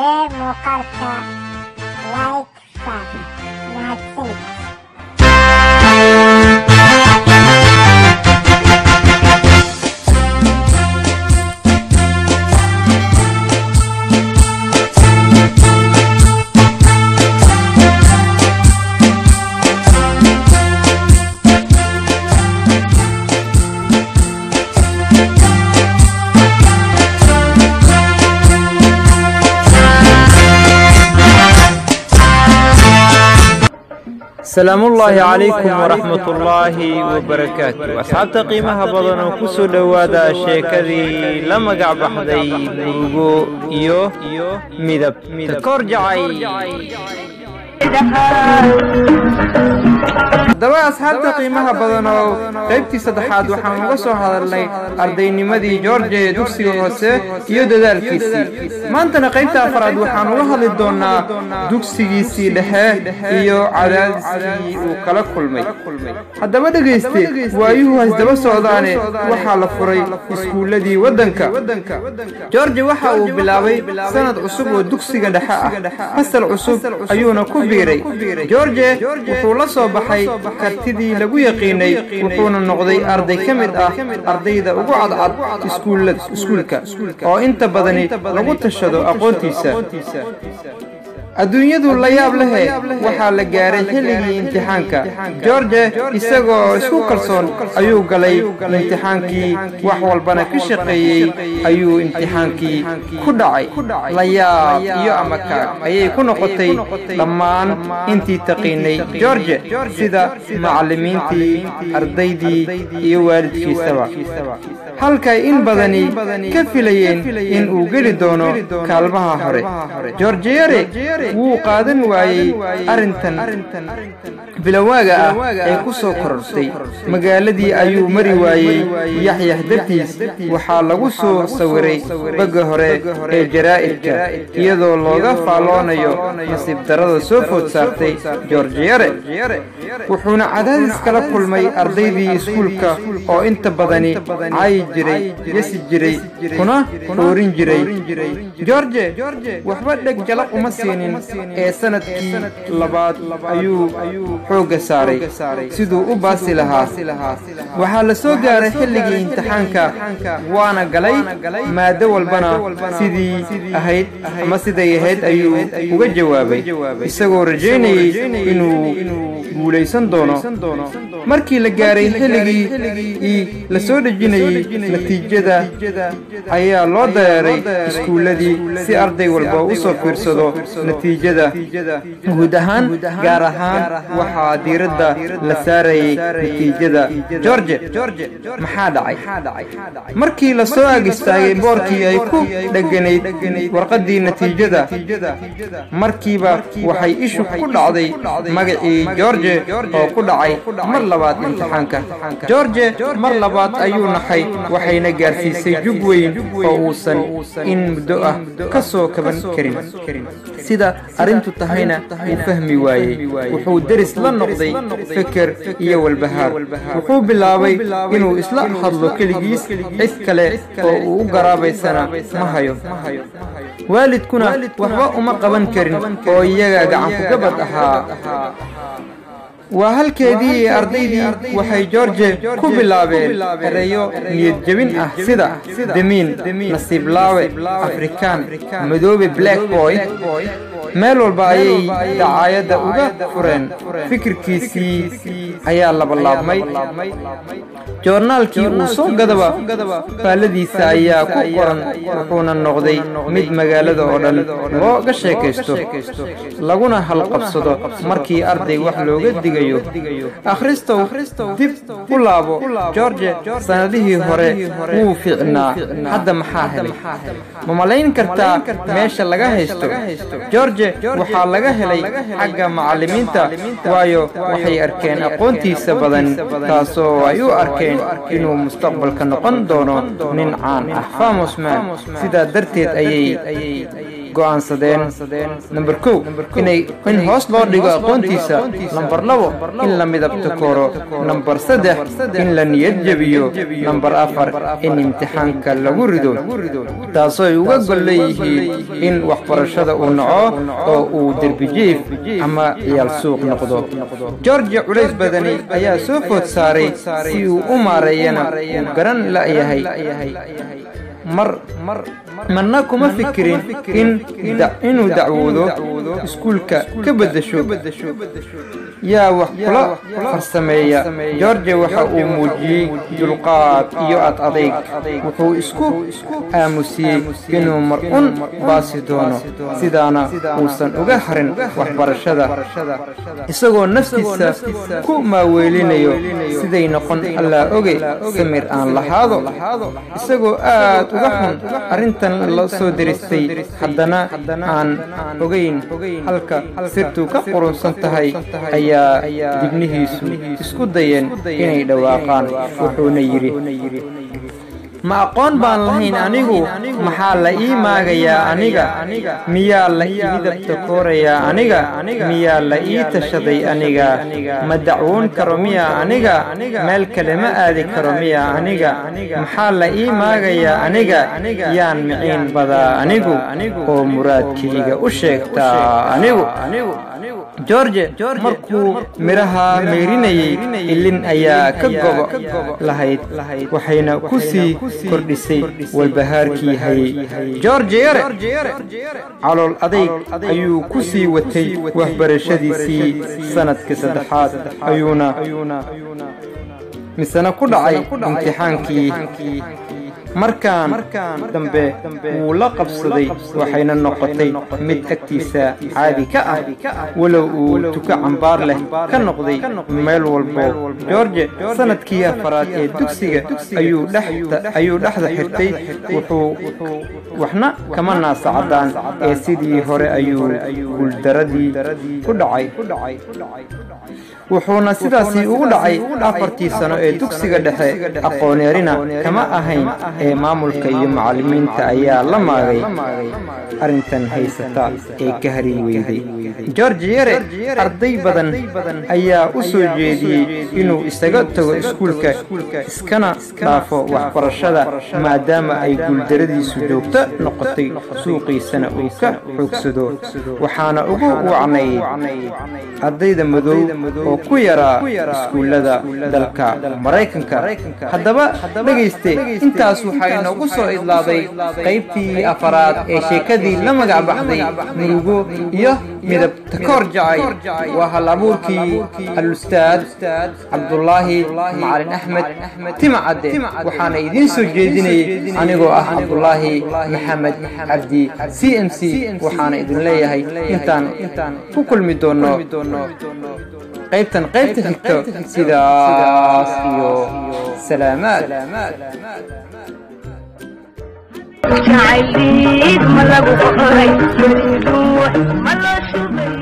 share muuqaalka, like saar. Mahadsanid. السلام الله عليكم ورحمة الله وبركاته. أصحاب قيمها بدن وكسو دوادا شيكدي لما قعب حدي مرغو إيو ميدب تكورجعي daba asxaabta qiimaha badan oo qaybtii saddexaad waxaan uga soo hadalnay ardaynimadii George ee dugsiga hoose iyo dadaalkiisii. maantana qaybta afraad waxaan uga hadli doonaa dugsigiisii dhexe iyo cadaadiskii uu kala kulmay. haddaba dhageyste, waayuhu hasdaba socdaane waxaa la furay iskuuladii waddanka. George waxa uu bilaabay sanad cusub oo dugsiga dhexe ah, fasal cusub ayuuna ku biiray. George wuxuu la soo baxay kartidii lagu yaqiinay, wuxuuna noqday arday ka mid ah ardayda ugu cadcad iskuulka oo inta badani lagu tashado aqoontiisa. adduunyadu la yaab leh waxaa la gaaray xilligii imtixaanka. George isagoo isku kalsoon ayuu galay imtixaankii, wax walbana ka shaqeeyay ayuu imtixaankii ku dhacay. la yaab iyo amakaag ayay ku noqotay dhammaan intii taqiinay George, sida macallimiintii, ardaydii iyo waalidkiisaba, halkay in badani ka filayeen in uu geli doono kaalmaha hore. George yare wuu qaadan waayay arrintan bilowga ah ee ku soo korortay. magaaladii ayuu mari waayay yaxyax dartiis. waxaa lagu soo sawiray bagga hore ee jaraa'idka, iyadoo looga faaloonayo nasiib darrada soo food saartay George yare. wuxuuna cadaadis kala kulmay ardaydii iskuulka oo inta badani caayi jiray, yasi jiray, kuna oorin jiray. George waxba dheg jalaq uma siinin ee sanadkii labaad ayuu xoogga saaray siduu u baasi lahaa. waxaa la soo gaaray xilligii imtixaanka, waana galay maado walbana siday ahayd ayuu uga jawaabay, isagoo rajaynayay inuu guulaysan doono. markii la gaaray xilligii la soo dhejinayay natiijada ayaa loo dareeray iskuuladii si arday walba u soo fiirsado natiijada. guud ahaan, gaar ahaan waxaa diiradda la saarayay natiijada. George maxaa dhacay? markii la soo ag istaagay boorkii ay ku dheganayd warqaddii natiijada, markiiba waxay ishu ku dhacday magacii George oo ku dhacay mar labaad imtixaanka. George mar labaad ayuu naxay, waxayna gaarsiisay jug weyn oo uusan in muddo ah ka soo kaban karin. sida arrintu tahayna uu fahmi waayey. wuxuu deris la noqday fikir iyo walbahaar. wuxuu bilaabay inuu isla hadlo keligiis, cid kale oo uu u garaabaysana ma hayo. waalidkuna waxba uma qaban karin oo iyaga gacan ku gabad ahaa. waa halkeedii ardaydii waxay George ku bilaabeen erayo niyad jabin ah sida damiin, nasiib laawe, afrikaan, madoobe, black boy. meel walba ayay dacaayadda uga fureen. fikirkiisii ayaa labalaabmay. joornaalkii uu soo gadaba faalladiisa ayaa ku qoran, wuxuuna noqday mid magaalada oo dhan looga sheekaysto, laguna halqabsado markii arday wax looga digayo. akhristow dib u laabo. George sanadihii hore wuu fiicnaa, hadda maxaa helay? ma malayn kartaa meesha laga haysto? George George waxaa laga helay xagga macallimiinta waayo waxay arkeen aqoontiisa badan taasoo ay u arkeen inuu mustaqbalka noqon doono nin caan ah famous man sidaa darteed ayay go'aansadeen number 2 in hoos loo dhigo aqoontiisa number 2 in la midabta koro number 3 in la niyad jabiyo number 4 in imtixaanka lagu rido taasoo ay uga gol leeyihiin in waxbarashada uu naco oo uu derbijiif ama ciyaal suuq noqdo George culays badani ayaa soo food saaray si uu u maareeyana garan la yahay marna kuma fikirin inuu dacwoodo iskuulka ka bedesho yaa wax kula farsameeya George waxa uu muujiyay dulqaad iyo adayg wuxuu isku aamusiyay inuu mar'un baasi doono sidaana uusan uga harin waxbarashada isagoo naftiisa ku maaweelinayo siday noqon alla oge samir aan lahaado isagoo aad uga xun arintan la soo diristay haddana aan ogeyn halka sirtu ka qurunsan tahay ayaa dibnihiisu isku dayeen inay dhawaaqaan wuxuuna yiri ma aqoon baan lahayn anigu maxaa la ii maagayaa aniga miyaa la ii midabta koorayaa aniga miyaa la ii tashaday aniga ma dacwoon karo miyaa aniga meel kale ma aadi karo miyaa aniga maxaa la ii maagayaa aniga yaan miciin badaa anigu oo muraadkayga u sheegtaa anigu George markuu miraha meerinayay ilin ayaa ka gobo lahayd waxayna ku sii kordhisay walbahaarkii hayay George yare calool adayg ayuu ku sii watay waxbarashadiisii sanadka 3aad ayuuna misana ku dhacay imtixaankii markaan dambe wuu la qabsaday waxayna noqotay mid agtiisa caadi ka ah walow uu tuka cambaar leh ka noqday meel walbo George sanadkii 4aad ee dugsiga ayuu dhaxda xirtay wuxuu waxna kama naasacadaan ee sidii hore ayuu guuldaradii ku dhacay wuxuuna sidaasi ugu dhacay 4 sano ee dugsiga dhexe aqoon yarina kama ahayn ee maamulka iyo macallimiinta ayaa la maagay arintan haysata ee ka hari weyday George yare arday badan ayaa u soo jeediyay inuu isaga tago iskuulka iskana dhaafo waxbarashada maadaama ay guuldaradiisu joogto noqotay suuqiisana uu ka xogsado waxaana ugu wacnay ardayda madow oo ku yaraa iskuulada dalka Mareykanka haddaba dhageyste intaas waxa inoogu soo idlaaday qaybtii 4aad ee sheekadii la magac baxday murugo iyo midab takoor jacay waa hal abuurkii al-ustaad Cabdullaahi Macalin Axmed Timcade waxaana idin soo jeedinay anigoo ah Cabdullaahi Maxamed Cabdi CMC waxaana idin leeyahay intaan ku kulmi doono qaybta xigto sidaas iyo salaamaad جعليك ملقوا قريب ما لا شبه